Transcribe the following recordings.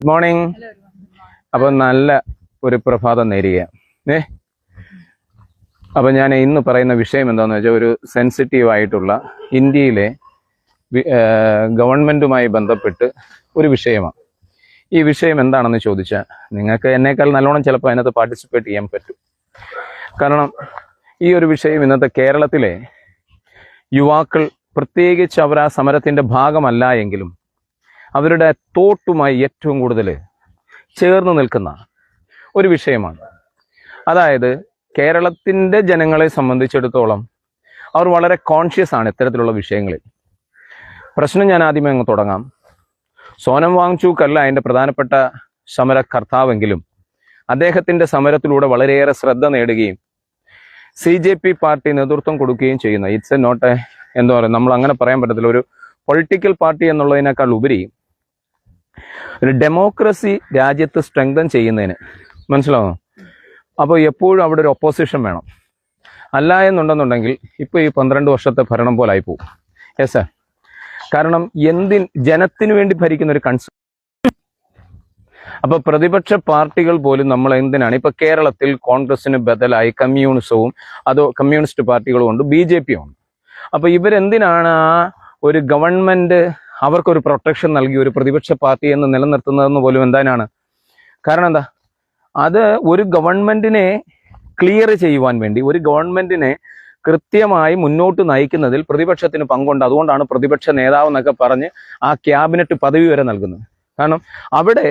Good morning. അപ്പൊ നല്ല ഒരു പ്രഭാതം നേരുക. അപ്പൊ ഞാൻ ഇന്ന് പറയുന്ന വിഷയം എന്താണെന്ന് വെച്ചാൽ ഒരു സെൻസിറ്റീവ് ആയിട്ടുള്ള ഇന്ത്യയിലെ ഗവൺമെന്റുമായി ബന്ധപ്പെട്ട് ഒരു വിഷയമാണ്. ഈ വിഷയം എന്താണെന്ന് ചോദിച്ചാൽ നിങ്ങൾക്ക് എന്നേക്കാൾ നല്ലോണം ചിലപ്പോൾ അതിനകത്ത് പാർട്ടിസിപ്പേറ്റ് ചെയ്യാൻ പറ്റും. കാരണം ഈ ഒരു വിഷയം ഇന്നത്തെ കേരളത്തിലെ യുവാക്കൾ, പ്രത്യേകിച്ച് അവർ ആ സമരത്തിന്റെ ഭാഗമല്ല എങ്കിലും അവരുടെ തോട്ടുമായി ഏറ്റവും കൂടുതൽ ചേർന്ന് നിൽക്കുന്ന ഒരു വിഷയമാണ്. അതായത് കേരളത്തിൻ്റെ ജനങ്ങളെ സംബന്ധിച്ചിടത്തോളം അവർ വളരെ കോൺഷ്യസ് ആണ് ഇത്തരത്തിലുള്ള വിഷയങ്ങളിൽ. പ്രശ്നം ഞാൻ ആദ്യമേ അങ്ങ് തുടങ്ങാം. സോനം വാങ്ചുക് അല്ല അതിൻ്റെ പ്രധാനപ്പെട്ട സമരകർത്താവെങ്കിലും അദ്ദേഹത്തിൻ്റെ സമരത്തിലൂടെ വളരെയേറെ ശ്രദ്ധ നേടുകയും CJP പാർട്ടി നേതൃത്വം കൊടുക്കുകയും ചെയ്യുന്ന ഇറ്റ്സ് എ നോട്ട് എ എന്താ പറയുക, നമ്മൾ അങ്ങനെ പറയാൻ പറ്റത്തില്ല, ഒരു പൊളിറ്റിക്കൽ പാർട്ടി എന്നുള്ളതിനേക്കാൾ ഉപരി ഒരു ഡെമോക്രസി രാജ്യത്ത് സ്ട്രെങ്തൻ ചെയ്യുന്നതിന്, മനസ്സിലാവുന്നു. അപ്പോൾ എപ്പോഴും അവിടെ ഒരു ഒപ്പോസിഷൻ വേണം. അല്ല എന്നുണ്ടെന്നുണ്ടെങ്കിൽ ഇപ്പോൾ ഈ 12 വർഷത്തെ ഭരണം പോലെ ആയിപ്പോവും. Yes sir. കാരണം ജനത്തിന് വേണ്ടി ഭരിക്കുന്ന ഒരു കൺസേൺ. അപ്പൊ പ്രതിപക്ഷ പാർട്ടികൾ പോലും നമ്മൾ എന്തിനാണ് ഇപ്പൊ കേരളത്തിൽ കോൺഗ്രസിന് ബദലായി കമ്മ്യൂണിസ്റ്റ് പാർട്ടികളും ഉണ്ട്, BJP ഉണ്ട്. അപ്പൊ ഇവരെന്തിനാണ് ആ ഒരു ഗവൺമെന്റ് അവർക്കൊരു പ്രൊട്ടക്ഷൻ നൽകി ഒരു പ്രതിപക്ഷ പാർട്ടി എന്ന് നിലനിർത്തുന്നതെന്ന് പോലും എന്തിനാണ്? കാരണം എന്താ, അത് ഒരു ഗവൺമെന്റിനെ ക്ലിയർ ചെയ്യുവാൻ വേണ്ടി, ഒരു ഗവൺമെന്റിനെ കൃത്യമായി മുന്നോട്ട് നയിക്കുന്നതിൽ പ്രതിപക്ഷത്തിന് പങ്കുണ്ട്. അതുകൊണ്ടാണ് പ്രതിപക്ഷ നേതാവ് എന്നൊക്കെ പറഞ്ഞ് ആ ക്യാബിനറ്റ് പദവി വരെ നൽകുന്നത്. കാരണം അവിടെ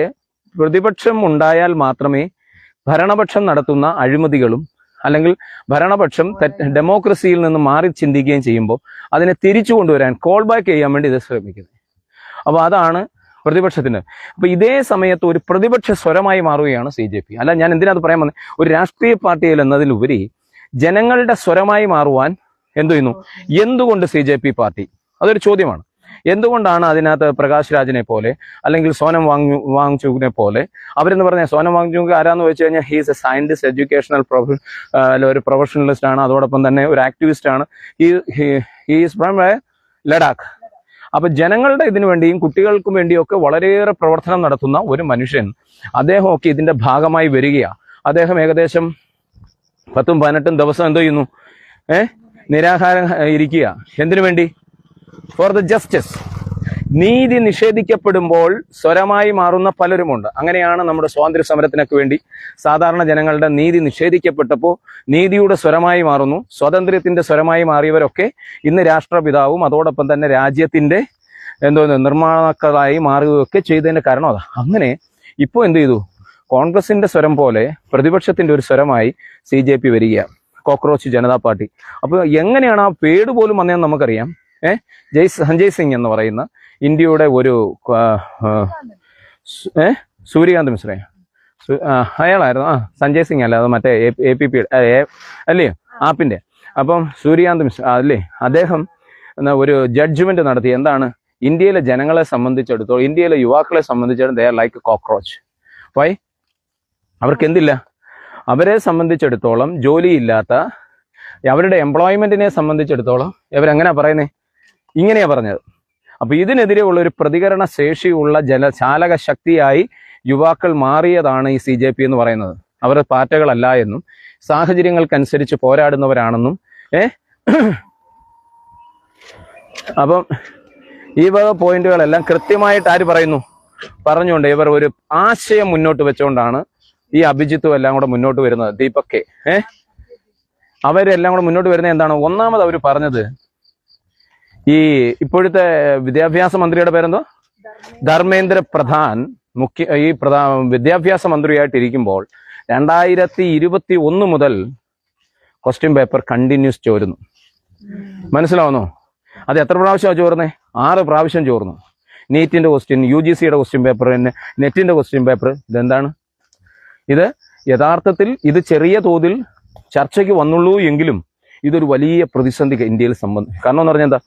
പ്രതിപക്ഷം ഉണ്ടായാൽ മാത്രമേ ഭരണപക്ഷം നടത്തുന്ന അഴിമതികളും അല്ലെങ്കിൽ ഭരണപക്ഷം ഡെമോക്രസിയിൽ നിന്ന് മാറി ചിന്തിക്കുകയും ചെയ്യുമ്പോൾ അതിനെ തിരിച്ചു കൊണ്ടുവരാൻ, കോൾ ബാക്ക് ചെയ്യാൻ വേണ്ടി ഇത് ശ്രമിക്കുന്നത്. അപ്പോൾ അതാണ് പ്രതിപക്ഷത്തിന്. അപ്പൊ ഇതേ സമയത്ത് ഒരു പ്രതിപക്ഷ സ്വരമായി മാറുകയാണ് CJP. അല്ല, ഞാൻ എന്തിനാത് പറയാൻ വന്നത്, ഒരു രാഷ്ട്രീയ പാർട്ടിയിൽ എന്നതിലുപരി ജനങ്ങളുടെ സ്വരമായി മാറുവാൻ എന്തു ചെയ്യുന്നു? എന്തുകൊണ്ട് CJP പാർട്ടി? അതൊരു ചോദ്യമാണ്. എന്തുകൊണ്ടാണ് അതിനകത്ത് പ്രകാശ് രാജിനെ പോലെ അല്ലെങ്കിൽ സോനം വാങ്ചുകിനെ പോലെ, അവരെന്ന് പറഞ്ഞാൽ സോനം വാങ്ചുക് ആരാന്ന് വെച്ച് കഴിഞ്ഞാൽ ഹീസ് എ സയന്റിസ്റ്റ്, എഡ്യൂക്കേഷണൽ ഒരു പ്രൊഫഷണലിസ്റ്റ് ആണ്, അതോടൊപ്പം തന്നെ ഒരു ആക്ടിവിസ്റ്റ് ആണ്. He's from Ladakh. അപ്പൊ ജനങ്ങളുടെ ഇതിനു വേണ്ടിയും കുട്ടികൾക്കും വേണ്ടിയും ഒക്കെ വളരെയേറെ പ്രവർത്തനം നടത്തുന്ന ഒരു മനുഷ്യൻ, അദ്ദേഹമൊക്കെ ഇതിന്റെ ഭാഗമായി വരികയാണ്. അദ്ദേഹം ഏകദേശം 10-18 ദിവസം എന്തോ ചെയ്യുന്നു, നിരാഹാരം ഇരിക്കുക. എന്തിനു വേണ്ടി? For the justice. നീതി നിഷേധിക്കപ്പെടുമ്പോൾ സ്വരമായി മാറുന്ന പലരുമുണ്ട്. അങ്ങനെയാണ് നമ്മുടെ സ്വാതന്ത്ര്യ സമരത്തിനൊക്കെ വേണ്ടി സാധാരണ ജനങ്ങളുടെ നീതി നിഷേധിക്കപ്പെട്ടപ്പോൾ നീതിയുടെ സ്വരമായി മാറുന്നു. സ്വാതന്ത്ര്യത്തിന്റെ സ്വരമായി മാറിയവരൊക്കെ ഇന്ന് രാഷ്ട്രപിതാവും അതോടൊപ്പം തന്നെ രാജ്യത്തിന്റെ നിർമ്മാതാക്കളായി മാറുകയൊക്കെ ചെയ്തതിന്റെ കാരണം അതാ. അങ്ങനെ ഇപ്പോൾ എന്ത് ചെയ്തു? കോൺഗ്രസിന്റെ സ്വരം പോലെ പ്രതിപക്ഷത്തിന്റെ ഒരു സ്വരമായി CJP വരിക, കോക്രോച്ച് ജനതാ പാർട്ടി. അപ്പൊ എങ്ങനെയാണ് ആ പേട് പോലും വന്നതെന്ന് നമുക്കറിയാം. സഞ്ജയ് സിംഗ് എന്ന് പറയുന്ന ഇന്ത്യയുടെ ഒരു സൂര്യകാന്ത് മിശ്ര, അയാളായിരുന്നു. സഞ്ജയ് സിംഗ് അല്ല, അത് മറ്റേ APP അല്ലയോ, ആപ്പിന്റെ. അപ്പം സൂര്യകാന്ത് മിശ്ര അല്ലേ, അദ്ദേഹം ഒരു ജഡ്ജ്മെന്റ് നടത്തി. എന്താണ്? ഇന്ത്യയിലെ ജനങ്ങളെ സംബന്ധിച്ചിടത്തോളം, ഇന്ത്യയിലെ യുവാക്കളെ സംബന്ധിച്ചിടത്തോളം they are like cockroach. Why? അവർക്ക് എന്തില്ല? അവരെ സംബന്ധിച്ചിടത്തോളം ജോലിയില്ലാത്ത, അവരുടെ എംപ്ലോയ്മെന്റിനെ സംബന്ധിച്ചിടത്തോളം ഇവരെങ്ങനെയാ പറയുന്നേ? ഇങ്ങനെയാ പറഞ്ഞത്. അപ്പൊ ഇതിനെതിരെയുള്ള ഒരു പ്രതികരണ ശേഷിയുള്ള ചാലക ശക്തിയായി യുവാക്കൾ മാറിയതാണ് ഈ CJP എന്ന് പറയുന്നത്. അവർ പാറ്റകളല്ല എന്നും സാഹചര്യങ്ങൾക്കനുസരിച്ച് പോരാടുന്നവരാണെന്നും അപ്പം ഈ വക പോയിന്റുകളെല്ലാം കൃത്യമായിട്ട് ആര് പറഞ്ഞുകൊണ്ട് ഇവർ ഒരു ആശയം മുന്നോട്ട് വെച്ചുകൊണ്ടാണ് ഈ അഭിജിത്തും എല്ലാം കൂടെ മുന്നോട്ട് വരുന്നത്. ദീപക് അവരെല്ലാം കൂടെ മുന്നോട്ട് വരുന്നത് എന്താണ്? ഒന്നാമത് അവർ പറഞ്ഞത്, ഈ ഇപ്പോഴത്തെ വിദ്യാഭ്യാസ മന്ത്രിയുടെ പേരെന്തോ, ധർമ്മേന്ദ്ര പ്രധാൻ വിദ്യാഭ്യാസ മന്ത്രിയായിട്ടിരിക്കുമ്പോൾ 2021 മുതൽ ക്വസ്റ്റ്യൻ പേപ്പർ കണ്ടിന്യൂസ് ചോരുന്നു. മനസ്സിലാവുന്നു? അത് എത്ര പ്രാവശ്യമാണ് ചോർന്നേ? 6 പ്രാവശ്യം ചോർന്നു. നീറ്റിന്റെ ക്വസ്റ്റ്യൻ, UGCയുടെ ക്വസ്റ്റ്യൻ പേപ്പർ, നെറ്റിന്റെ ക്വസ്റ്റ്യൻ പേപ്പർ. ഇതെന്താണ് ഇത്? യഥാർത്ഥത്തിൽ ഇത് ചെറിയ തോതിൽ ചർച്ചയ്ക്ക് വന്നുള്ളൂ എങ്കിലും ഇതൊരു വലിയ പ്രതിസന്ധി ഇന്ത്യയിൽ സംബന്ധിച്ച്. കാരണം എന്ന് പറഞ്ഞാൽ എന്താ,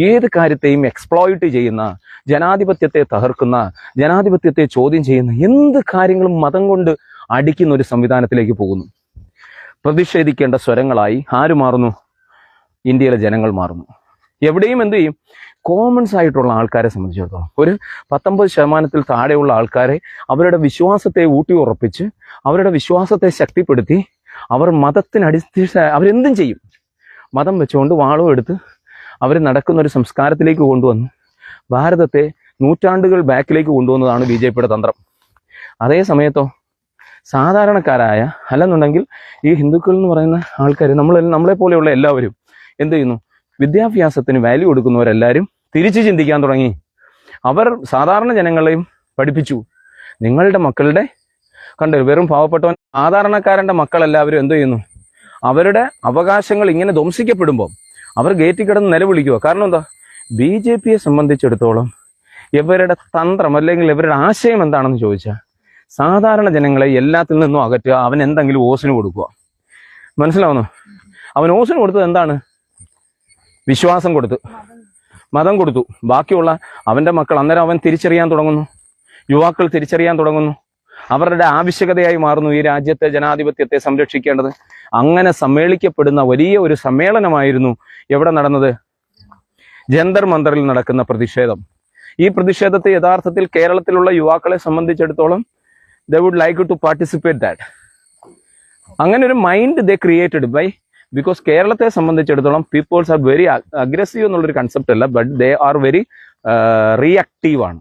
ഏത് കാര്യത്തെയും എക്സ്പ്ലോയിറ്റ് ചെയ്യുന്ന, ജനാധിപത്യത്തെ തകർക്കുന്ന, ജനാധിപത്യത്തെ ചോദ്യം ചെയ്യുന്ന എന്ത് കാര്യങ്ങളും മതം കൊണ്ട് അടിക്കുന്ന ഒരു സംവിധാനത്തിലേക്ക് പോകുന്നു. പ്രതിഷേധിക്കേണ്ട സ്വരങ്ങളായി ആര് മാറുന്നു? ഇന്ത്യയിലെ ജനങ്ങൾ മാറുന്നു. എവിടെയും എന്ത് ചെയ്യും? കോമൺസ് ആയിട്ടുള്ള ആൾക്കാരെ സംബന്ധിച്ചിടത്തോളം ഒരു 19% താഴെയുള്ള ആൾക്കാരെ അവരുടെ വിശ്വാസത്തെ ഊട്ടി ഉറപ്പിച്ച് അവരുടെ വിശ്വാസത്തെ ശക്തിപ്പെടുത്തി അവർ അവരെന്തും ചെയ്യും. മതം വെച്ചുകൊണ്ട് വാളും എടുത്ത് അവർ നടക്കുന്ന ഒരു സംസ്കാരത്തിലേക്ക് കൊണ്ടുവന്ന് ഭാരതത്തെ നൂറ്റാണ്ടുകൾ ബാക്കിലേക്ക് കൊണ്ടുവന്നതാണ് BJPയുടെ തന്ത്രം. അതേ സമയത്തോ സാധാരണക്കാരായ അല്ലെന്നുണ്ടെങ്കിൽ ഈ ഹിന്ദുക്കൾ എന്ന് പറയുന്ന ആൾക്കാർ നമ്മളെ പോലെയുള്ള എല്ലാവരും എന്ത് ചെയ്യുന്നു? വിദ്യാഭ്യാസത്തിന് വാല്യൂ കൊടുക്കുന്നവരെല്ലാവരും തിരിച്ചു ചിന്തിക്കാൻ തുടങ്ങി. അവർ സാധാരണ ജനങ്ങളെയും പഠിപ്പിച്ചു. നിങ്ങളുടെ മക്കളുടെ വെറും പാവപ്പെട്ടവൻ സാധാരണക്കാരൻ്റെ മക്കളെല്ലാവരും എന്ത് ചെയ്യുന്നു? അവരുടെ അവകാശങ്ങൾ ഇങ്ങനെ ധ്വംസിക്കപ്പെടുമ്പോൾ അവർ ഗേറ്റിൽ കിടന്ന് നിലവിളിക്കുക. കാരണം എന്താ? BJPയെ സംബന്ധിച്ചിടത്തോളം ഇവരുടെ തന്ത്രം അല്ലെങ്കിൽ ഇവരുടെ ആശയം എന്താണെന്ന് ചോദിച്ചാൽ സാധാരണ ജനങ്ങളെ എല്ലാത്തിൽ നിന്നും അകറ്റുക. അവൻ എന്തെങ്കിലും ഓസിന് കൊടുക്കുക. മനസ്സിലാവുന്നു? അവൻ ഓസിന് കൊടുത്തത് എന്താണ്? വിശ്വാസം കൊടുത്തു, മതം കൊടുത്തു. ബാക്കിയുള്ള അവൻ്റെ മക്കൾ അന്നേരം അവൻ തിരിച്ചറിയാൻ തുടങ്ങുന്നു. യുവാക്കൾ തിരിച്ചറിയാൻ തുടങ്ങുന്നു. അവരുടെ ആവശ്യകതയായി മാറുന്നു ഈ രാജ്യത്തെ ജനാധിപത്യത്തെ സംരക്ഷിക്കേണ്ടത്. അങ്ങനെ സമ്മേളിക്കപ്പെടുന്ന വലിയ ഒരു സമ്മേളനമായിരുന്നു എവിടെ നടന്നത്? ജന്തർ മന്ദറിൽ നടക്കുന്ന പ്രതിഷേധം. ഈ പ്രതിഷേധത്തെ യഥാർത്ഥത്തിൽ കേരളത്തിലുള്ള യുവാക്കളെ സംബന്ധിച്ചിടത്തോളം they would like to participate that. അങ്ങനെ ഒരു mind they created by because കേരളത്തെ സംബന്ധിച്ചിടത്തോളം പീപ്പിൾസ് ആർ വെരി അഗ്രസീവ് എന്നുള്ളൊരു കൺസെപ്റ്റ് അല്ല, but they are very reactive ആണ്.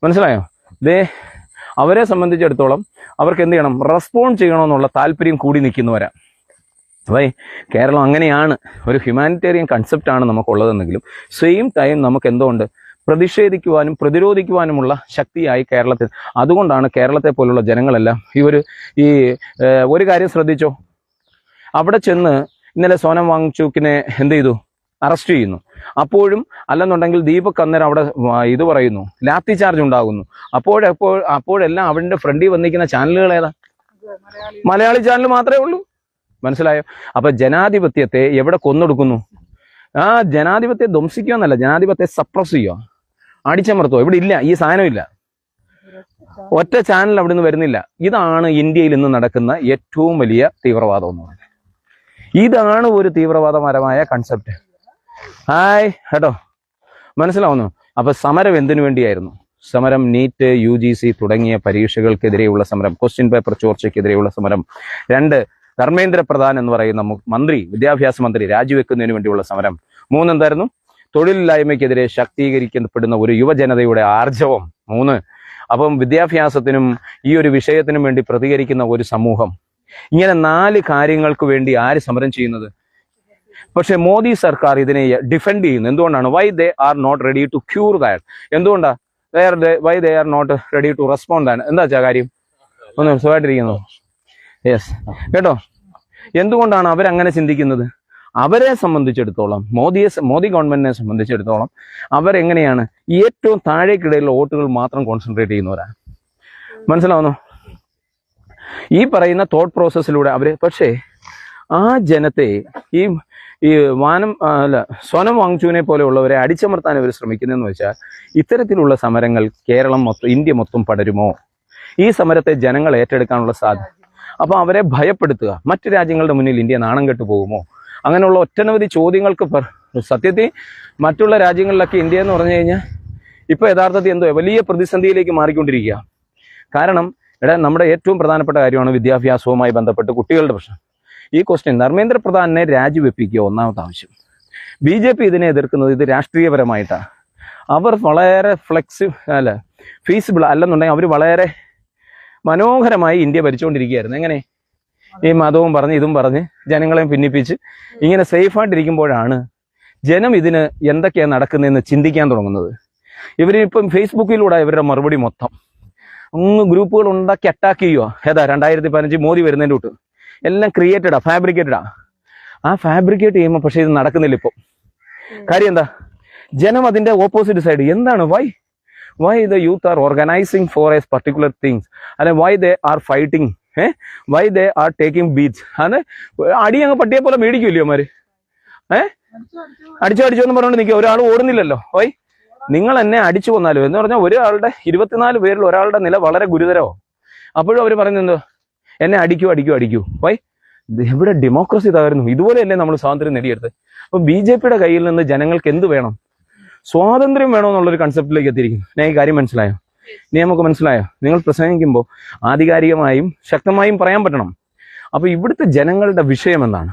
മനസ്സിലായോ? അവരെ സംബന്ധിച്ചിടത്തോളം അവർക്ക് എന്ത് ചെയ്യണം? റെസ്പോണ്ട് ചെയ്യണമെന്നുള്ള താല്പര്യം കൂടി നിൽക്കുന്നവരാണ്. കേരളം അങ്ങനെയാണ്, ഒരു ഹ്യൂമാനിറ്റേറിയൻ കൺസെപ്റ്റാണ് നമുക്കുള്ളതെന്നെങ്കിലും സെയിം ടൈം നമുക്ക് എന്തുകൊണ്ട് പ്രതിഷേധിക്കുവാനും പ്രതിരോധിക്കുവാനുമുള്ള ശക്തിയായി കേരളത്തിൽ. അതുകൊണ്ടാണ് കേരളത്തെ പോലുള്ള ജനങ്ങളെല്ലാം ഒരു കാര്യം ശ്രദ്ധിച്ചോ? അവിടെ ചെന്ന് ഇന്നലെ സോനം വാങ്ചുക്കിനെ എന്ത് ചെയ്തു? അറസ്റ്റ് ചെയ്യുന്നു. അപ്പോഴും അല്ലെന്നുണ്ടെങ്കിൽ ദീപക് അന്നേരം അവിടെ ഇത് പറയുന്നു, ലാത്തി ചാർജ് ഉണ്ടാകുന്നു. അപ്പോഴെല്ലാം അവരുടെ ഫ്രണ്ടിൽ വന്നിരിക്കുന്ന ചാനലുകൾ ഏതാ? മലയാളി ചാനൽ മാത്രമേ ഉള്ളൂ. മനസ്സിലായോ? അപ്പൊ ജനാധിപത്യത്തെ എവിടെ കൊന്നൊടുക്കുന്നു? ജനാധിപത്യത്തെ ധ്വംസിക്കുക എന്നല്ല, ജനാധിപത്യത്തെ സപ്രസ് ചെയ്യുക, അടിച്ചമർത്തോ. ഇവിടെ ഇല്ല, ഈ സാധനം ഇല്ല. ഒറ്റ ചാനൽ അവിടെ നിന്ന് വരുന്നില്ല. ഇതാണ് ഇന്ത്യയിൽ ഇന്ന് നടക്കുന്ന ഏറ്റവും വലിയ തീവ്രവാദം എന്ന് പറയുന്നത്. ഇതാണ് ഒരു തീവ്രവാദപരമായ കൺസെപ്റ്റ്. ഹായ് കേട്ടോ, മനസ്സിലാവുന്നു? അപ്പൊ സമരം എന്തിനു വേണ്ടിയായിരുന്നു? സമരം നീറ്റ്, UGC തുടങ്ങിയ പരീക്ഷകൾക്കെതിരെയുള്ള സമരം, ക്വസ്റ്റ്യൻ പേപ്പർ ചോർച്ചയ്ക്കെതിരെയുള്ള സമരം. 2, ധർമ്മേന്ദ്ര പ്രധാൻ എന്ന് പറയുന്ന മന്ത്രി, വിദ്യാഭ്യാസ മന്ത്രി രാജിവെക്കുന്നതിന് വേണ്ടിയുള്ള സമരം. 3 എന്തായിരുന്നു? തൊഴിലില്ലായ്മയ്ക്കെതിരെ ശാക്തീകരിക്കപ്പെടുന്ന ഒരു യുവജനതയുടെ ആർജവം. 3 അപ്പം വിദ്യാഭ്യാസത്തിനും ഈ ഒരു വിഷയത്തിനും വേണ്ടി പ്രതികരിക്കുന്ന ഒരു സമൂഹം. ഇങ്ങനെ 4 കാര്യങ്ങൾക്ക് വേണ്ടി ആര് സമരം ചെയ്യുന്നത്? പക്ഷെ മോദി സർക്കാർ ഇതിനെ ഡിഫെൻഡ് ചെയ്യുന്നു. എന്തുകൊണ്ടാണ്? Why they are not ready to cure that. എന്തുകൊണ്ടാ? Why they are not ready to respond that. എന്താ വെച്ചാൽ കാര്യം? ഒന്ന് സുഖമായിട്ടിരിക്കുന്നു. യെസ് കേട്ടോ. എന്തുകൊണ്ടാണ് അവരങ്ങനെ ചിന്തിക്കുന്നത്? അവരെ സംബന്ധിച്ചിടത്തോളം, മോദി ഗവൺമെന്റിനെ സംബന്ധിച്ചിടത്തോളം അവരെങ്ങനെയാണ്? ഏറ്റവും താഴേക്കിടയിലുള്ള വോട്ടുകൾ മാത്രം കോൺസെൻട്രേറ്റ് ചെയ്യുന്നവരാണ്. മനസ്സിലാവുന്നു? ഈ പറയുന്ന തോട്ട് പ്രോസസ്സിലൂടെ പക്ഷേ ആ ജനത്തെ ഈ സോനം വാങ്ചുവിനെ പോലെയുള്ളവരെ അടിച്ചമർത്താൻ അവർ ശ്രമിക്കുന്നതെന്ന് വെച്ചാൽ ഇത്തരത്തിലുള്ള സമരങ്ങൾ കേരളം മൊത്തം, ഇന്ത്യ മൊത്തം പടരുമോ? ഈ സമരത്തെ ജനങ്ങൾ ഏറ്റെടുക്കാനുള്ള സാധ്യത. അപ്പോൾ അവരെ ഭയപ്പെടുത്തുക. മറ്റു രാജ്യങ്ങളുടെ മുന്നിൽ ഇന്ത്യ നാണം കെട്ടു പോകുമോ? അങ്ങനെയുള്ള ഒട്ടനവധി ചോദ്യങ്ങൾക്ക് സത്യത്തിൽ മറ്റുള്ള രാജ്യങ്ങളിലൊക്കെ ഇന്ത്യ എന്ന് പറഞ്ഞു കഴിഞ്ഞാൽ ഇപ്പോൾ യഥാർത്ഥത്തിൽ വലിയ പ്രതിസന്ധിയിലേക്ക് മാറിക്കൊണ്ടിരിക്കുക. കാരണം നമ്മുടെ ഏറ്റവും പ്രധാനപ്പെട്ട കാര്യമാണ് വിദ്യാഭ്യാസവുമായി ബന്ധപ്പെട്ട് കുട്ടികളുടെ പ്രശ്നം. ഈ ക്വസ്റ്റ്യൻ ധർമ്മേന്ദ്ര പ്രധാനെ രാജിവെപ്പിക്കുക ഒന്നാമത്തെ ആവശ്യം. BJP ഇതിനെ എതിർക്കുന്നത് ഇത് രാഷ്ട്രീയപരമായിട്ടാണ്. അവർ വളരെ ഫീസിബിൾ അല്ലെന്നുണ്ടെങ്കിൽ അവർ വളരെ മനോഹരമായി ഇന്ത്യ ഭരിച്ചുകൊണ്ടിരിക്കുകയായിരുന്നു. എങ്ങനെ? ഈ മതവും പറഞ്ഞ് ഇതും പറഞ്ഞ് ജനങ്ങളെയും ഭിന്നിപ്പിച്ച് ഇങ്ങനെ സേഫായിട്ടിരിക്കുമ്പോഴാണ് ജനം ഇതിന് എന്തൊക്കെയാണ് നടക്കുന്നതെന്ന് ചിന്തിക്കാൻ തുടങ്ങുന്നത്. ഇവരിപ്പം ഫേസ്ബുക്കിലൂടെ ഇവരുടെ മറുപടി മൊത്തം ഗ്രൂപ്പുകൾ ഉണ്ടാക്കി അറ്റാക്ക് ചെയ്യുക. 2015 മോദി വരുന്നതിൻ്റെ തൊട്ട് എല്ലാം ഫാബ്രിക്കേറ്റഡാ. ആ ഫാബ്രിക്കേറ്റ് ചെയ്യുമ്പോൾ പക്ഷേ ഇത് നടക്കുന്നില്ല ഇപ്പോൾ. കാര്യം എന്താ? ജനം അതിന്റെ ഓപ്പോസിറ്റ് സൈഡ്. എന്താണ്? Why the youth are organising for a particular things, അല്ലെ why they are fighting, why they are taking beach. അത് അടി അങ്ങ് പട്ടിയെ പോലെ മേടിക്കൂല്ലേ അവന്മാര്? അടിച്ചോ എന്ന് പറഞ്ഞുകൊണ്ട് നിൽക്കുക. ഒരാൾ ഓടുന്നില്ലല്ലോ. വൈ? നിങ്ങൾ എന്നെ അടിച്ചു കൊന്നാലോ എന്ന് പറഞ്ഞാൽ ഒരാളുടെ 24 പേരിൽ ഒരാളുടെ നില വളരെ ഗുരുതരമോ? അപ്പോഴും അവർ പറയുന്നത് എന്നെ അടിക്കൂ. വൈ? എവിടെ ഡെമോക്രസി തകരുന്നു? ഇതുപോലെയല്ലേ നമ്മൾ സ്വാതന്ത്ര്യം നേടിയെടുത്ത്? അപ്പൊ BJPയുടെ കയ്യിൽ നിന്ന് ജനങ്ങൾക്ക് എന്ത് വേണം? സ്വാതന്ത്ര്യം വേണമെന്നുള്ളൊരു കൺസെപ്റ്റിലേക്ക് എത്തിയിരിക്കുന്നു. ഞാൻ ഈ കാര്യം മനസ്സിലായോ? ഇനി നമുക്ക് മനസ്സിലായോ? നിങ്ങൾ പ്രസംഗിക്കുമ്പോൾ ആധികാരികമായും ശക്തമായും പറയാൻ പറ്റണം. അപ്പോൾ ഇവിടുത്തെ ജനങ്ങളുടെ വിഷയം എന്താണ്?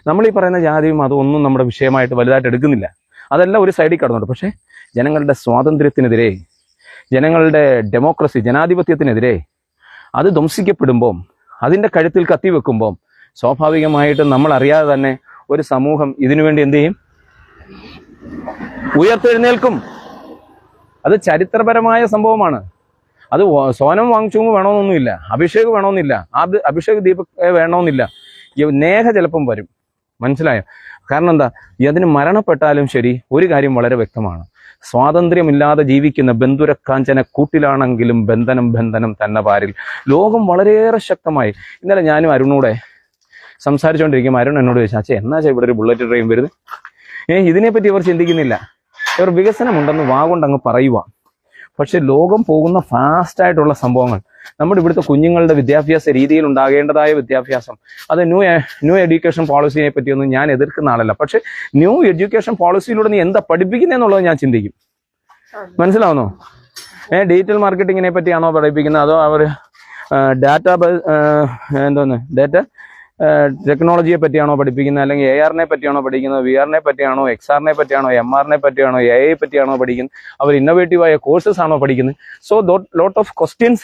നമ്മൾ ഈ പറയുന്ന ജാതിയും അതൊന്നും നമ്മുടെ വിഷയമായിട്ട് വലുതായിട്ട് എടുക്കുന്നില്ല. അതെല്ലാം ഒരു സൈഡിൽ കടന്നുണ്ട്. പക്ഷേ ജനങ്ങളുടെ സ്വാതന്ത്ര്യത്തിനെതിരെ, ജനങ്ങളുടെ ഡെമോക്രസി, ജനാധിപത്യത്തിനെതിരെ അത് ധ്വംസിക്കപ്പെടുമ്പോൾ, അതിൻ്റെ കഴുത്തിൽ കത്തിവെക്കുമ്പോൾ സ്വാഭാവികമായിട്ടും നമ്മൾ അറിയാതെ തന്നെ ഒരു സമൂഹം ഇതിനുവേണ്ടി എന്ത് ചെയ്യും? ഉയർത്തെഴുന്നേൽക്കും. അത് ചരിത്രപരമായ സംഭവമാണ്. അത് സോനം വാങ്ചുങ് വേണമെന്നൊന്നുമില്ല, അഭിഷേക് വേണമെന്നില്ല, അഭിഷേക് ദീപക് വേണമെന്നില്ല. നേഹ ചിലപ്പം വരും. മനസ്സിലായോ? കാരണം എന്താ? അതിന് മരണപ്പെട്ടാലും ശരി, ഒരു കാര്യം വളരെ വ്യക്തമാണ്. സ്വാതന്ത്ര്യമില്ലാതെ ജീവിക്കുന്ന ബന്ധുരക്കാഞ്ചന കൂട്ടിലാണെങ്കിലും ബന്ധനം ബന്ധനം തന്നെ പാരിൽ. ലോകം വളരെയേറെ ശക്തമായി. ഇന്നലെ ഞാനും അരുണൂടെ സംസാരിച്ചുകൊണ്ടിരിക്കും. അരുൺ എന്നോട് ചോദിച്ചാൽ, അച്ഛാ എന്നാ ഇവിടെ ഒരു ബുള്ളറ്റ് ട്രെയിൻ വരുന്നത്? ഇതിനെപ്പറ്റി ഇവർ ചിന്തിക്കുന്നില്ല. ഇവർ വികസനമുണ്ടെന്ന് വാഗൊണ്ടങ്ങ് പറയുക. പക്ഷെ ലോകം പോകുന്ന ഫാസ്റ്റായിട്ടുള്ള സംഭവങ്ങൾ, നമ്മുടെ ഇവിടുത്തെ കുഞ്ഞുങ്ങളുടെ വിദ്യാഭ്യാസ രീതിയിൽ ഉണ്ടാകേണ്ടതായ വിദ്യാഭ്യാസം, അത് ന്യൂ എഡ്യൂക്കേഷൻ പോളിസിനെ പറ്റിയൊന്നും ഞാൻ എതിർക്കുന്ന ആളല്ല. പക്ഷെ ന്യൂ എഡ്യൂക്കേഷൻ പോളിസിയിലൂടെ നീ എന്താ പഠിപ്പിക്കുന്നതെന്നുള്ളത് ഞാൻ ചിന്തിക്കും. മനസ്സിലാവുന്നോ? ഡിജിറ്റൽ മാർക്കറ്റിങ്ങിനെ പറ്റിയാണോ പഠിപ്പിക്കുന്നത്, അതോ അവർ ഡാറ്റ ടെക്നോളജിയെ പറ്റിയാണോ പഠിപ്പിക്കുന്നത്, അല്ലെങ്കിൽ AR-നെ പറ്റിയാണോ പഠിക്കുന്നത്, VR-നെ പറ്റിയാണോ, XR-നെ പറ്റിയാണോ, MR-നെ പറ്റിയാണോ, AI പറ്റിയാണോ പഠിക്കുന്നത്? അവർ ഇന്നോവേറ്റീവായ കോഴ്സസ് ആണോ പഠിക്കുന്നത്? So lot of questions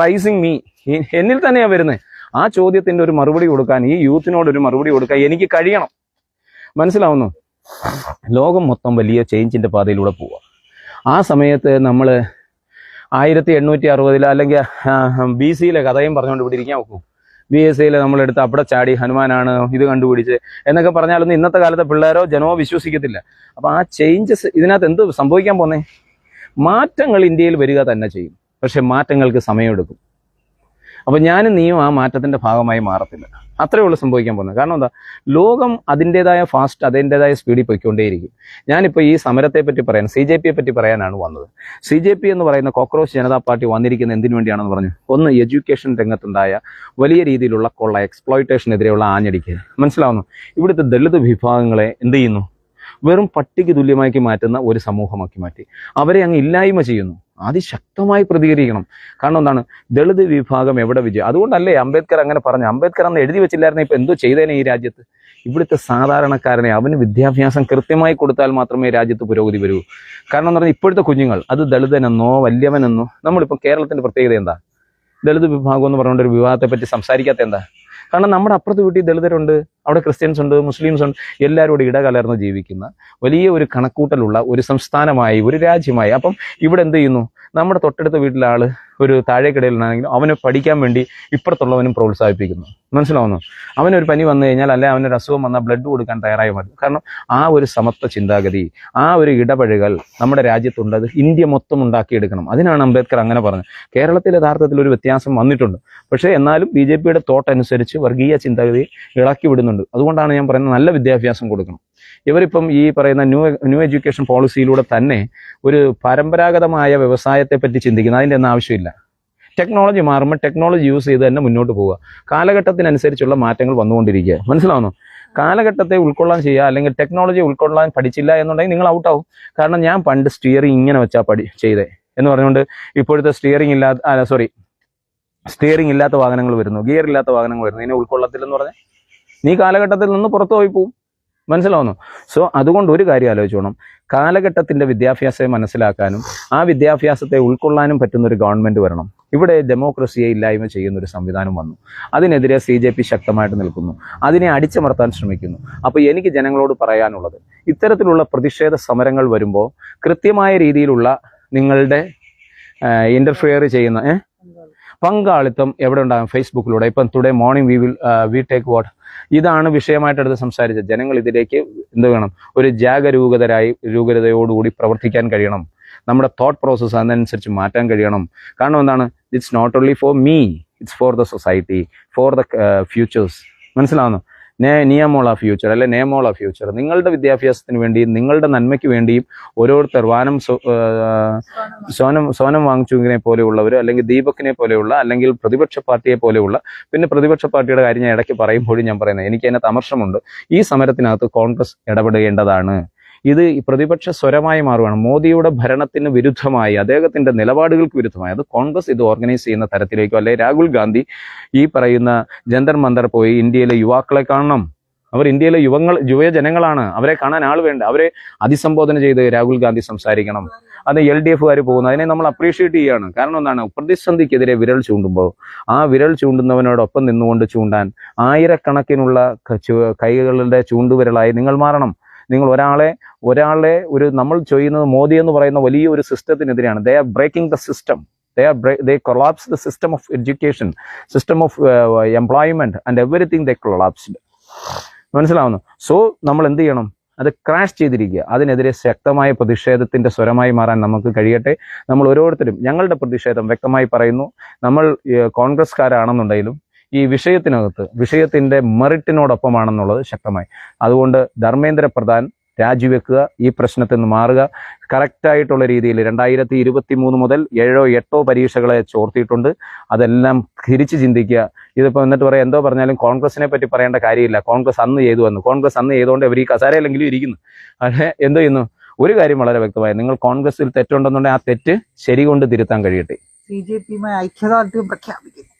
rising me, എന്നിൽ തന്നെയാണ് വരുന്നത്. ആ ചോദ്യത്തിന്റെ ഒരു മറുപടി കൊടുക്കാൻ, ഈ യൂത്തിനോട് ഒരു മറുപടി കൊടുക്കാൻ എനിക്ക് കഴിയണം. മനസ്സിലാവുന്നു? ലോകം മൊത്തം വലിയ ചേഞ്ചിന്റെ പാതയിലൂടെ പോവുക. ആ സമയത്ത് നമ്മൾ 1860 അല്ലെങ്കിൽ BC കഥയും പറഞ്ഞുകൊണ്ട് ഇവിടെ ഇരിക്കാൻ നോക്കും. BSc നമ്മളെടുത്ത് അവിടെ ചാടി ഹനുമാനാണ് ഇത് കണ്ടുപിടിച്ച് എന്നൊക്കെ പറഞ്ഞാലൊന്നും ഇന്നത്തെ കാലത്തെ പിള്ളേരോ ജനമോ വിശ്വസിക്കത്തില്ല. അപ്പൊ ആ ചേഞ്ചസ് ഇതിനകത്ത് എന്ത് സംഭവിക്കാൻ പോന്നേ? മാറ്റങ്ങൾ ഇന്ത്യയിൽ വരിക തന്നെ ചെയ്യും. പക്ഷെ മാറ്റങ്ങൾക്ക് സമയമെടുക്കും. അപ്പൊ ഞാനും നീയും ആ മാറ്റത്തിന്റെ ഭാഗമായി മാറത്തില്ല. അത്രേ ഉള്ളൂ സംഭവിക്കാൻ പോകുന്നത്. കാരണം എന്താ? ലോകം അതിൻ്റെതായ അതിൻ്റെതായ സ്പീഡിൽ പോയിക്കൊണ്ടേയിരിക്കും. ഞാനിപ്പോൾ ഈ സമരത്തെ പറ്റി പറയാൻ, CJP പറ്റി പറയാനാണ് വന്നത്. CJP എന്ന് പറയുന്ന കോക്രോച്ച് ജനതാ പാർട്ടി വന്നിരിക്കുന്ന എന്തിനു വേണ്ടിയാണെന്ന് പറഞ്ഞു. ഒന്ന്, എഡ്യൂക്കേഷൻ രംഗത്തുണ്ടായ വലിയ രീതിയിലുള്ള കൊള്ള, എക്സ്പ്ലോയിറ്റേഷനെതിരെയുള്ള ആഞ്ഞടിക്കുക. മനസ്സിലാവുന്നു? ഇവിടുത്തെ ദളിത് വിഭാഗങ്ങളെ എന്ത് ചെയ്യുന്നു? വെറും പട്ടിക്ക് തുല്യമാക്കി മാറ്റുന്ന ഒരു സമൂഹമാക്കി മാറ്റി അവരെ അങ്ങ് ഇല്ലായ്മ ചെയ്യുന്നു. അതിശക്തമായി പ്രതികരിക്കണം. കാരണം എന്താണ്? ദളിത് വിഭാഗം എവിടെ വിജയം? അതുകൊണ്ടല്ലേ അംബേദ്കർ അങ്ങനെ പറഞ്ഞു. അംബേദ്കർ അന്ന് എഴുതി വെച്ചില്ലായിരുന്നു ഇപ്പൊ എന്തോ ചെയ്തേനെ ഈ രാജ്യത്ത്. ഇവിടുത്തെ സാധാരണക്കാരനെ അവന് വിദ്യാഭ്യാസം കൃത്യമായി കൊടുത്താൽ മാത്രമേ രാജ്യത്ത് പുരോഗതി വരൂ. കാരണം എന്ന് പറഞ്ഞാൽ ഇപ്പോഴത്തെ കുഞ്ഞുങ്ങൾ, അത് ദളിതനെന്നോ വല്യവനെന്നോ, നമ്മളിപ്പോൾ കേരളത്തിന്റെ പ്രത്യേകത എന്താ? ദളിത് വിഭാഗം എന്ന് പറഞ്ഞുകൊണ്ട് ഒരു വിഭാഗത്തെ പറ്റി സംസാരിക്കാത്ത എന്താ? കാരണം നമ്മുടെ അപ്പുറത്ത് വീട്ടിൽ ദളിതരുണ്ട്, അവിടെ ക്രിസ്ത്യൻസ് ഉണ്ട്, മുസ്ലിംസ് ഉണ്ട്, എല്ലാവരോടും ഇടകലർന്ന് ജീവിക്കുന്ന വലിയ ഒരു കണക്കൂട്ടലുള്ള ഒരു സംസ്ഥാനമായി, ഒരു രാജ്യമായി. അപ്പം ഇവിടെ എന്ത് ചെയ്യുന്നു? നമ്മുടെ തൊട്ടടുത്ത വീട്ടിലെ ആള് ഒരു താഴേക്കിടയിലാണെങ്കിലും അവനെ പഠിക്കാൻ വേണ്ടി ഇപ്പുറത്തുള്ളവനും പ്രോത്സാഹിപ്പിക്കുന്നു. മനസ്സിലാവുന്നു? അവനൊരു പനി വന്നു കഴിഞ്ഞാൽ, അല്ലെ അവനൊരു അസുഖം വന്നാൽ ബ്ലഡ് കൊടുക്കാൻ തയ്യാറായി മാറ്റും. കാരണം ആ ഒരു സമത്വ ചിന്താഗതി, ആ ഒരു ഇടപഴകൽ നമ്മുടെ രാജ്യത്തുണ്ട്. അത് ഇന്ത്യ മൊത്തം ഉണ്ടാക്കിയെടുക്കണം. അതിനാണ് അംബേദ്കർ അങ്ങനെ പറഞ്ഞത്. കേരളത്തിൽ യഥാർത്ഥത്തിൽ ഒരു വ്യത്യാസം വന്നിട്ടുണ്ട്. പക്ഷേ എന്നാലും BJPയുടെ തോട്ട് അനുസരിച്ച് വർഗീയ ചിന്താഗതി ഇളക്കി വിടുന്നുണ്ട്. അതുകൊണ്ടാണ് ഞാൻ പറയുന്നത് നല്ല വിദ്യാഭ്യാസം കൊടുക്കണം. ഇവരിപ്പം ഈ പറയുന്ന ന്യൂ എഡ്യൂക്കേഷൻ പോളിസിയിലൂടെ തന്നെ ഒരു പരമ്പരാഗതമായ വ്യവസായത്തെ പറ്റി ചിന്തിക്കുന്നത് അതിൻ്റെ ഒന്നും ആവശ്യമില്ല. ടെക്നോളജി മാറുമ്പോൾ ടെക്നോളജി യൂസ് ചെയ്ത് തന്നെ മുന്നോട്ട് പോവുക. കാലഘട്ടത്തിനനുസരിച്ചുള്ള മാറ്റങ്ങൾ വന്നുകൊണ്ടിരിക്കുക. മനസ്സിലാവുന്നു? കാലഘട്ടത്തെ ഉൾക്കൊള്ളാൻ ചെയ്യുക, അല്ലെങ്കിൽ ടെക്നോളജി ഉൾക്കൊള്ളാൻ പഠിച്ചില്ല എന്നുണ്ടെങ്കിൽ നിങ്ങൾ ഔട്ടാവും. കാരണം ഞാൻ പണ്ട് സ്റ്റിയറിംഗ് ഇങ്ങനെ വെച്ചാൽ ചെയ്തേ എന്ന് പറഞ്ഞുകൊണ്ട് ഇപ്പോഴത്തെ സ്റ്റിയറിംഗ് ഇല്ലാത്ത വാഹനങ്ങൾ വരുന്നു, ഗിയർ ഇല്ലാത്ത വാഹനങ്ങൾ വരുന്നു. ഇതിനെ ഉൾക്കൊള്ളത്തില്ലെന്ന് പറഞ്ഞാൽ നീ കാലഘട്ടത്തിൽ നിന്ന് പുറത്തു പോയി പോവും. മനസ്സിലാവുന്നു? സോ അതുകൊണ്ട് ഒരു കാര്യം ആലോചിച്ചോണം. കാലഘട്ടത്തിന്റെ വിദ്യാഭ്യാസത്തെ മനസ്സിലാക്കാനും ആ വിദ്യാഭ്യാസത്തെ ഉൾക്കൊള്ളാനും പറ്റുന്ന ഒരു ഗവൺമെന്റ് വരണം. ഇവിടെ ഡെമോക്രസിയെ ഇല്ലായ്മ ചെയ്യുന്ന ഒരു സംവിധാനം വന്നു. അതിനെതിരെ CJP ശക്തമായിട്ട് നിൽക്കുന്നു. അതിനെ അടിച്ചമർത്താൻ ശ്രമിക്കുന്നു. അപ്പോൾ എനിക്ക് ജനങ്ങളോട് പറയാനുള്ളത്, ഇത്തരത്തിലുള്ള പ്രതിഷേധ സമരങ്ങൾ വരുമ്പോൾ കൃത്യമായ രീതിയിലുള്ള നിങ്ങളുടെ ഇന്റർഫിയർ ചെയ്യുന്ന പങ്കാളിത്തം എവിടെ ഉണ്ടാകും? ഫേസ്ബുക്കിലൂടെ. ഇപ്പം today morning we take what, ഇതാണ് വിഷയമായിട്ട് എടുത്ത് സംസാരിച്ചത്. ജനങ്ങൾ ഇതിലേക്ക് എന്ത് വേണം? ഒരു ജാഗരൂകതയോടുകൂടി പ്രവർത്തിക്കാൻ കഴിയണം. നമ്മുടെ തോട്ട് പ്രോസസ്സ് അതിനനുസരിച്ച് മാറ്റാൻ കഴിയണം. കാരണം എന്താണ്? It's not only for me, it's for the society, for the futures. മനസ്സിലാവുന്നു? നിയമോള ഫ്യൂച്ചർ, അല്ലെ നേമോള ഫ്യൂച്ചർ. നിങ്ങളുടെ വിദ്യാഭ്യാസത്തിന് വേണ്ടിയും നിങ്ങളുടെ നന്മയ്ക്ക് വേണ്ടിയും ഓരോരുത്തർ സോനം വാങ്ചുങ്ങിനെ പോലെയുള്ളവർ, അല്ലെങ്കിൽ ദീപകിനെ പോലെയുള്ള, അല്ലെങ്കിൽ പ്രതിപക്ഷ പാർട്ടിയെ പോലെയുള്ള, പിന്നെ പ്രതിപക്ഷ പാർട്ടിയുടെ കാര്യം ഞാൻ ഇടയ്ക്ക് പറയുമ്പോഴും ഞാൻ പറയുന്നത്, എനിക്ക് അതിനകത്ത് അമർഷമുണ്ട്. ഈ സമരത്തിനകത്ത് കോൺഗ്രസ് ഇടപെടേണ്ടതാണ്. ഇത് പ്രതിപക്ഷ സ്വരമായി മാറുകയാണ്. മോദിയുടെ ഭരണത്തിന് വിരുദ്ധമായി, അദ്ദേഹത്തിന്റെ നിലപാടുകൾക്ക് വിരുദ്ധമായി അത് കോൺഗ്രസ് ഇത് ഓർഗനൈസ് ചെയ്യുന്ന തരത്തിലേക്കോ, അല്ലെ രാഹുൽ ഗാന്ധി ഈ പറയുന്ന ജന്തർ മന്ദർ പോയി ഇന്ത്യയിലെ യുവാക്കളെ കാണണം. അവർ ഇന്ത്യയിലെ യുവജനങ്ങളാണ്, അവരെ കാണാൻ ആൾ വേണ്ട. അവരെ അഭിസംബോധന ചെയ്ത് രാഹുൽ ഗാന്ധി സംസാരിക്കണം. അത് LDFകാർ പോകുന്നു, അതിനെ നമ്മൾ അപ്രീഷിയേറ്റ് ചെയ്യാണ്. കാരണം എന്താണ്, പ്രതിസന്ധിക്കെതിരെ വിരൽ ചൂണ്ടുമ്പോൾ ആ വിരൽ ചൂണ്ടുന്നവനോടൊപ്പം നിന്നുകൊണ്ട് ചൂണ്ടാൻ ആയിരക്കണക്കിനുള്ള കൈകളുടെ ചൂണ്ടുവിരലായി നിങ്ങൾ മാറണം. നിങ്ങൾ ഒരാളെ നമ്മൾ ചെയ്യുന്നത് മോദി എന്ന് പറയുന്ന വലിയ ഒരു സിസ്റ്റത്തിനെതിരെയാണ്. They are breaking the system. They collapsed the system of education, system of employment and everything they collapsed. മനസ്സിലാവുന്നു. സോ നമ്മൾ എന്ത് ചെയ്യണം, അത് ക്രാഷ് ചെയ്തിരിക്കുക. അതിനെതിരെ ശക്തമായ പ്രതിഷേധത്തിന്റെ സ്വരമായി മാറാൻ നമുക്ക് കഴിയട്ടെ. നമ്മൾ ഓരോരുത്തരും ഞങ്ങളുടെ പ്രതിഷേധം വ്യക്തമായി പറയുന്നു. നമ്മൾ കോൺഗ്രസ്കാരാണെന്നുണ്ടെങ്കിലും ഈ വിഷയത്തിന്റെ മെറിറ്റിനോടൊപ്പമാണെന്നുള്ളത് ശക്തമായി. അതുകൊണ്ട് ധർമ്മേന്ദ്ര പ്രധാൻ രാജിവെക്കുക, ഈ പ്രശ്നത്തിൽ നിന്ന് മാറുക. കറക്റ്റായിട്ടുള്ള രീതിയിൽ 2023 മുതൽ 7 8 പരീക്ഷകളെ ചോർത്തിയിട്ടുണ്ട്. അതെല്ലാം തിരിച്ച് ചിന്തിക്കുക. ഇതിപ്പോൾ എന്നിട്ട് പറയാം, എന്തോ പറഞ്ഞാലും കോൺഗ്രസിനെ പറ്റി പറയേണ്ട കാര്യമില്ല, കോൺഗ്രസ് അന്ന് ചെയ്തുകൊണ്ട് ഇവർ ഈ കസാരയിലെങ്കിലും ഇരിക്കുന്നു. പക്ഷേ എന്ത് ചെയ്യുന്നു, ഒരു കാര്യം വളരെ വ്യക്തമായി, നിങ്ങൾ കോൺഗ്രസിൽ തെറ്റുണ്ടെന്നുണ്ടെങ്കിൽ ആ തെറ്റ് ശരി കൊണ്ട് തിരുത്താൻ കഴിയട്ടെ. BJP ഐക്യദാർഢ്യം പ്രഖ്യാപിക്കുന്നു.